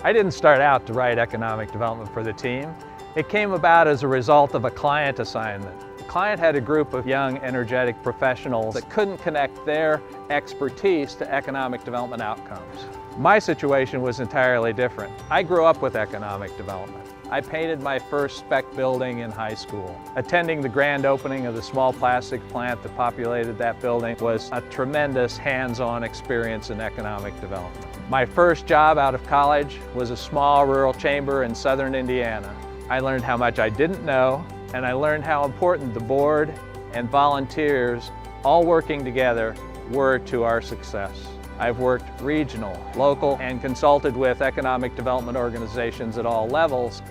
I didn't start out to write economic development for the team. It came about as a result of a client assignment. The client had a group of young, energetic professionals that couldn't connect their expertise to economic development outcomes. My situation was entirely different. I grew up with economic development. I painted my first spec building in high school. Attending the grand opening of the small plastic plant that populated that building was a tremendous hands-on experience in economic development. My first job out of college was a small rural chamber in southern Indiana. I learned how much I didn't know, and I learned how important the board and volunteers all working together were to our success. I've worked regional, local, and consulted with economic development organizations at all levels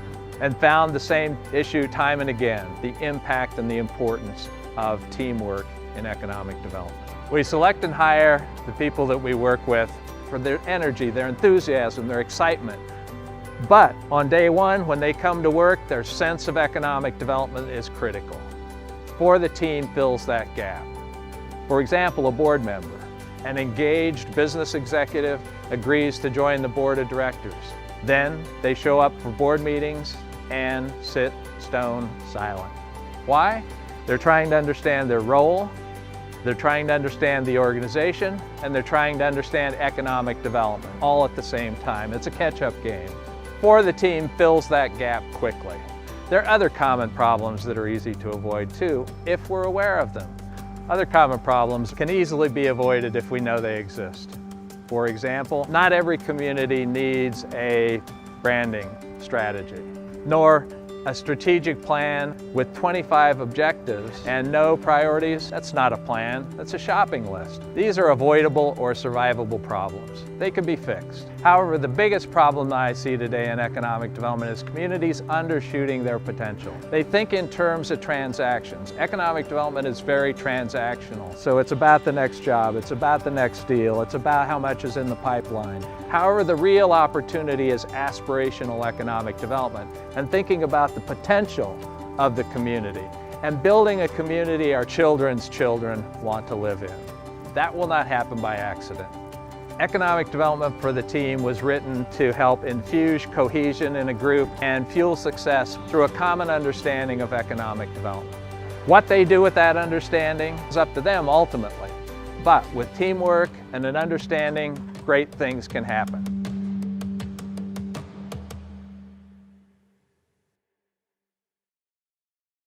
and found the same issue time and again, the impact and the importance of teamwork in economic development. We select and hire the people that we work with for their energy, their enthusiasm, their excitement. But on day one, when they come to work, their sense of economic development is critical. For the team fills that gap. For example, a board member, an engaged business executive agrees to join the board of directors. Then they show up for board meetings and sit stone silent. Why? They're trying to understand their role, they're trying to understand the organization, and they're trying to understand economic development, all at the same time. It's a catch-up game. For the team fills that gap quickly. There are other common problems that are easy to avoid too, if we're aware of them. Other common problems can easily be avoided if we know they exist. For example, not every community needs a branding strategy, nor a strategic plan with 25 objectives and no priorities. That's not a plan, that's a shopping list. These are avoidable or survivable problems. They can be fixed. However, the biggest problem that I see today in economic development is communities undershooting their potential. They think in terms of transactions. Economic development is very transactional. So it's about the next job, it's about the next deal, it's about how much is in the pipeline. However, the real opportunity is aspirational economic development and thinking about the potential of the community and building a community our children's children want to live in. That will not happen by accident. Economic development for the team was written to help infuse cohesion in a group and fuel success through a common understanding of economic development. What they do with that understanding is up to them ultimately, but with teamwork and an understanding, great things can happen.